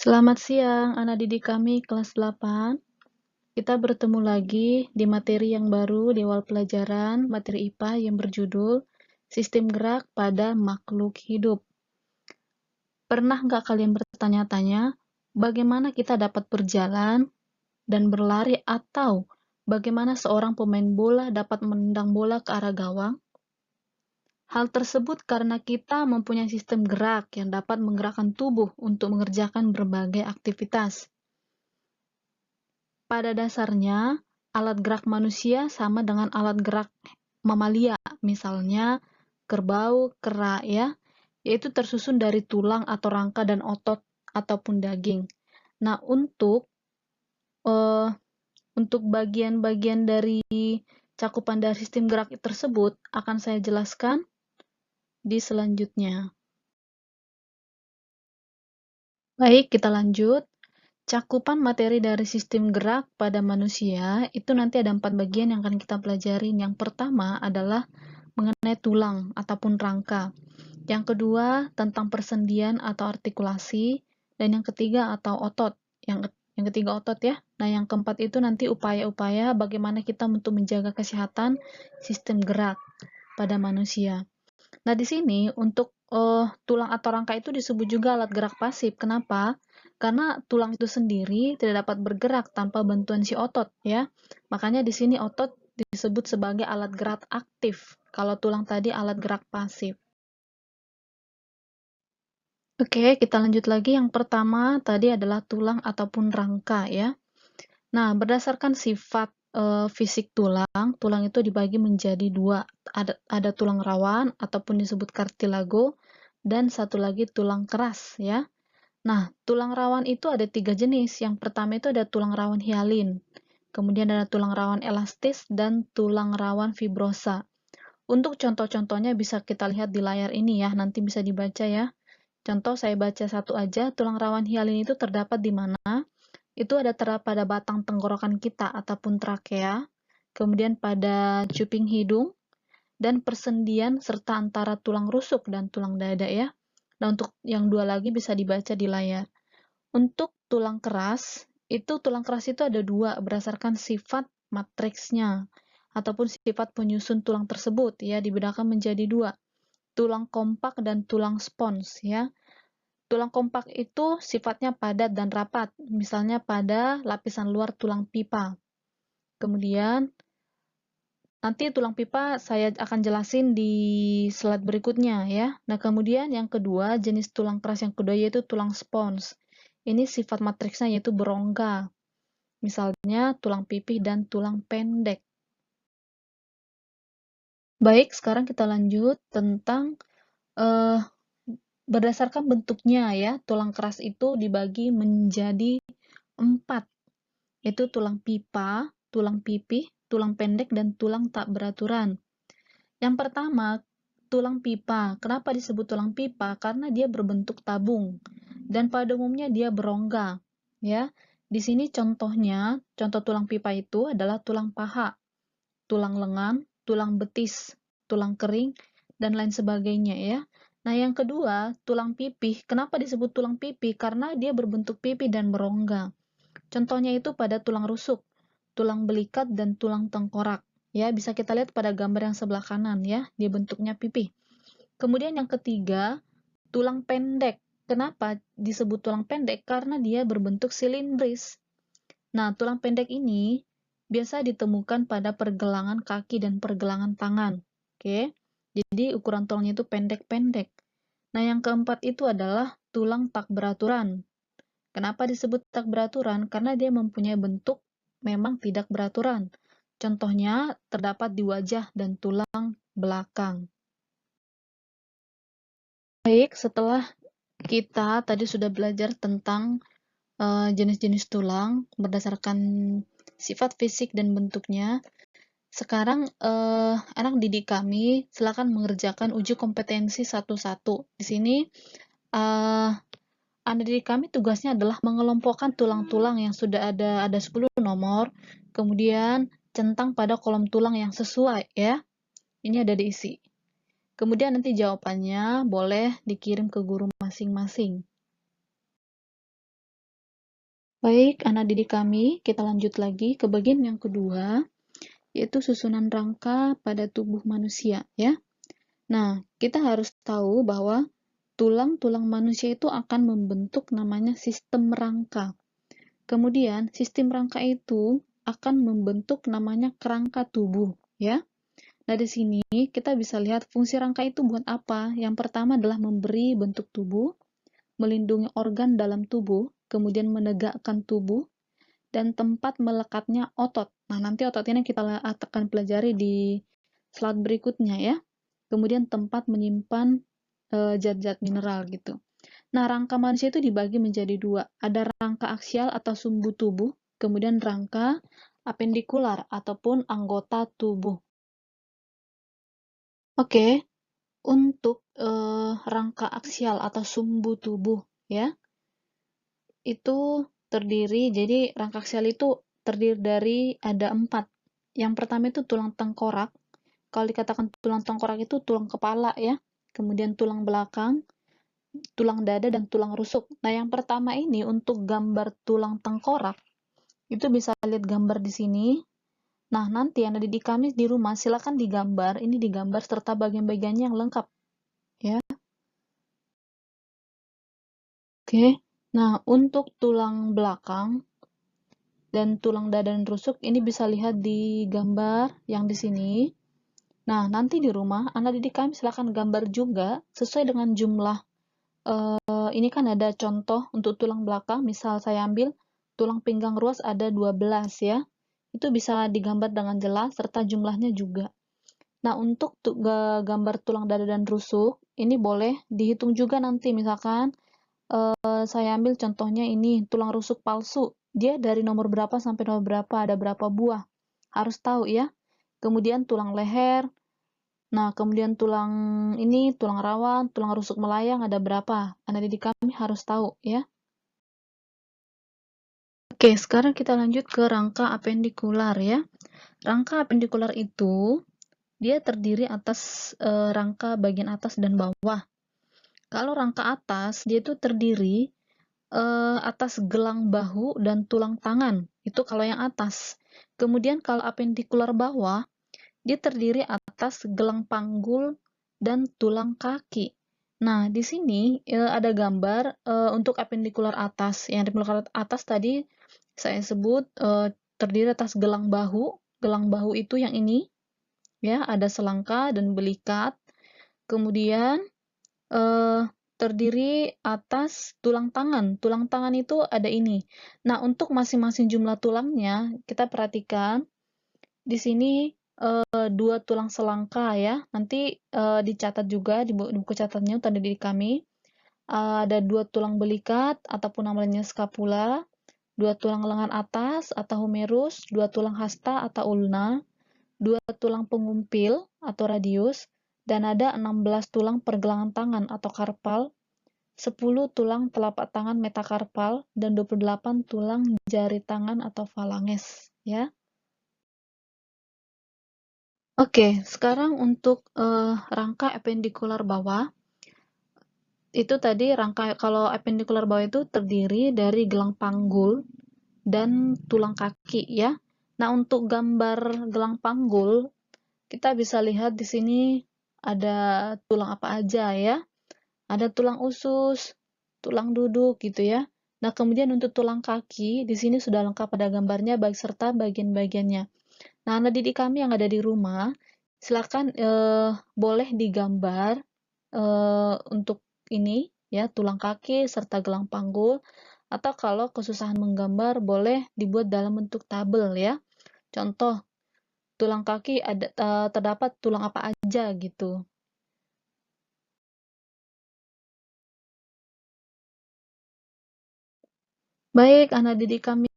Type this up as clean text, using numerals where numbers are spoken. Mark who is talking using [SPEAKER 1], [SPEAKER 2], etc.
[SPEAKER 1] Selamat siang, anak didik kami kelas 8. Kita bertemu lagi di materi yang baru di awal pelajaran, materi IPA yang berjudul Sistem Gerak pada Makhluk Hidup. Pernah nggak kalian bertanya-tanya, bagaimana kita dapat berjalan dan berlari atau bagaimana seorang pemain bola dapat menendang bola ke arah gawang? Hal tersebut karena kita mempunyai sistem gerak yang dapat menggerakkan tubuh untuk mengerjakan berbagai aktivitas. Pada dasarnya, alat gerak manusia sama dengan alat gerak mamalia, misalnya kerbau, kera, ya, yaitu tersusun dari tulang atau rangka dan otot ataupun daging. Nah, uh, untuk bagian-bagian dari cakupan dari sistem gerak tersebut akan saya jelaskan di selanjutnya. Baik, kita lanjut. Cakupan materi dari sistem gerak pada manusia itu nanti ada 4 bagian yang akan kita pelajarin. Yang pertama adalah mengenai tulang ataupun rangka. Yang kedua tentang persendian atau artikulasi. Dan yang ketiga atau otot. Yang ketiga otot ya. Nah, yang keempat itu nanti upaya-upaya bagaimana kita untuk menjaga kesehatan sistem gerak pada manusia. Nah, di sini untuk tulang atau rangka itu disebut juga alat gerak pasif. Kenapa? Karena tulang itu sendiri tidak dapat bergerak tanpa bantuan si otot, ya. Makanya di sini otot disebut sebagai alat gerak aktif. Kalau tulang tadi alat gerak pasif. Oke, kita lanjut lagi. Yang pertama tadi adalah tulang ataupun rangka, ya. Nah, berdasarkan sifat fisik tulang, tulang itu dibagi menjadi dua. Ada tulang rawan ataupun disebut kartilago, dan satu lagi tulang keras, ya. Nah, tulang rawan itu ada 3 jenis. Yang pertama itu ada tulang rawan hialin, kemudian ada tulang rawan elastis, dan tulang rawan fibrosa. Untuk contoh-contohnya bisa kita lihat di layar ini ya, nanti bisa dibaca ya. Contoh saya baca satu aja, tulang rawan hialin itu terdapat di mana? Itu ada terdapat pada batang tenggorokan kita ataupun trakea, kemudian pada cuping hidung, dan persendian serta antara tulang rusuk dan tulang dada ya. Nah, untuk yang dua lagi bisa dibaca di layar. Untuk tulang keras, tulang keras itu ada dua berdasarkan sifat matriksnya ataupun sifat penyusun tulang tersebut ya, dibedakan menjadi dua. Tulang kompak dan tulang spons ya. Tulang kompak itu sifatnya padat dan rapat, misalnya pada lapisan luar tulang pipa. Kemudian nanti tulang pipa saya akan jelasin di slide berikutnya ya. Nah, kemudian yang kedua, jenis tulang keras yang kedua yaitu tulang spons. Ini sifat matriksnya yaitu berongga. Misalnya tulang pipih dan tulang pendek. Baik, sekarang kita lanjut tentang eh, berdasarkan bentuknya ya. Tulang keras itu dibagi menjadi 4, yaitu tulang pipa, tulang pipih, tulang pendek, dan tulang tak beraturan. Yang pertama, tulang pipa. Kenapa disebut tulang pipa? Karena dia berbentuk tabung dan pada umumnya dia berongga. Ya, di sini contoh tulang pipa itu adalah tulang paha, tulang lengan, tulang betis, tulang kering, dan lain sebagainya ya. Nah, yang kedua, tulang pipih. Kenapa disebut tulang pipih? Karena dia berbentuk pipih dan berongga. Contohnya itu pada tulang rusuk, tulang belikat, dan tulang tengkorak. Ya, bisa kita lihat pada gambar yang sebelah kanan ya, dia bentuknya pipih. Kemudian yang ketiga, tulang pendek. Kenapa disebut tulang pendek? Karena dia berbentuk silindris. Nah, tulang pendek ini biasa ditemukan pada pergelangan kaki dan pergelangan tangan. Oke. Jadi ukuran tulangnya itu pendek-pendek. Nah, yang keempat itu adalah tulang tak beraturan. Kenapa disebut tak beraturan? Karena dia mempunyai bentuk memang tidak beraturan. Contohnya terdapat di wajah dan tulang belakang. Baik, setelah kita tadi sudah belajar tentang jenis-jenis tulang berdasarkan sifat fisik dan bentuknya. Sekarang anak didik kami silakan mengerjakan uji kompetensi satu-satu. Di sini anak didik kami tugasnya adalah mengelompokkan tulang-tulang yang sudah ada 10 nomor, kemudian centang pada kolom tulang yang sesuai ya. Ini ada diisi. Kemudian nanti jawabannya boleh dikirim ke guru masing-masing. Baik, anak didik kami, kita lanjut lagi ke bagian yang kedua, yaitu susunan rangka pada tubuh manusia, ya. Nah, kita harus tahu bahwa tulang-tulang manusia itu akan membentuk namanya sistem rangka. Kemudian, sistem rangka itu akan membentuk namanya kerangka tubuh, ya. Nah, di sini kita bisa lihat fungsi rangka itu buat apa. Yang pertama adalah memberi bentuk tubuh, melindungi organ dalam tubuh, kemudian menegakkan tubuh, dan tempat melekatnya otot. Nah, nanti otot ini kita akan pelajari di slide berikutnya ya. Kemudian tempat menyimpan zat-zat mineral gitu. Nah, rangka manusia itu dibagi menjadi dua. Ada rangka aksial atau sumbu tubuh, kemudian rangka apendikular ataupun anggota tubuh. Oke, untuk rangka aksial atau sumbu tubuh ya, itu terdiri, jadi rangka aksial itu terdiri dari ada 4. Yang pertama itu tulang tengkorak. Kalau dikatakan tulang tengkorak itu tulang kepala ya, kemudian tulang belakang, tulang dada, dan tulang rusuk. Nah, yang pertama ini untuk gambar tulang tengkorak, itu bisa lihat gambar di sini. Nah, nanti yang ada di kami di rumah, silakan digambar, ini digambar serta bagian-bagiannya yang lengkap ya. Oke, nah untuk tulang belakang dan tulang dada dan rusuk ini bisa lihat di gambar yang di sini. Nah, nanti di rumah anak didik kami silakan gambar juga sesuai dengan jumlah. Ini kan ada contoh untuk tulang belakang, misal saya ambil tulang pinggang ruas ada 12 ya. Itu bisa digambar dengan jelas serta jumlahnya juga. Nah, untuk gambar tulang dada dan rusuk, ini boleh dihitung juga nanti, misalkan saya ambil contohnya ini tulang rusuk palsu. Dia dari nomor berapa sampai nomor berapa, ada berapa buah. Harus tahu ya. Kemudian tulang leher. Nah, kemudian tulang ini, tulang rawan, tulang rusuk melayang ada berapa. Anak didik kami harus tahu ya. Oke, sekarang kita lanjut ke rangka apendikular ya. Rangka apendikular itu dia terdiri atas rangka bagian atas dan bawah. Kalau rangka atas, dia itu terdiri atas gelang bahu dan tulang tangan. Itu kalau yang atas. Kemudian kalau apendikular bawah, dia terdiri atas gelang panggul dan tulang kaki. Nah, di sini ada gambar untuk apendikular atas. Yang apendikular atas tadi saya sebut terdiri atas gelang bahu. Gelang bahu itu yang ini, ya, ada selangka dan belikat. Kemudian terdiri atas tulang tangan. Tulang tangan itu ada ini. Nah, untuk masing-masing jumlah tulangnya, kita perhatikan di sini 2 tulang selangka ya. Nanti dicatat juga di buku catatnya tadi di kami. Ada 2 tulang belikat ataupun namanya scapula, 2 tulang lengan atas atau humerus, 2 tulang hasta atau ulna, 2 tulang pengumpil atau radius, dan ada 16 tulang pergelangan tangan atau karpal, 10 tulang telapak tangan metakarpal, dan 28 tulang jari tangan atau falanges ya. Oke, sekarang untuk rangka apendikular bawah, itu tadi rangka kalau apendikular bawah itu terdiri dari gelang panggul dan tulang kaki ya. Nah, untuk gambar gelang panggul, kita bisa lihat di sini ada tulang apa aja ya. Ada tulang usus, tulang duduk gitu ya. Nah, kemudian untuk tulang kaki, di sini sudah lengkap pada gambarnya baik serta bagian-bagiannya. Nah, anak didik kami yang ada di rumah, silakan boleh digambar untuk ini ya, tulang kaki serta gelang panggul, atau kalau kesusahan menggambar boleh dibuat dalam bentuk tabel ya. Contoh, tulang kaki ada terdapat tulang apa aja gitu. Baik, anak didik kami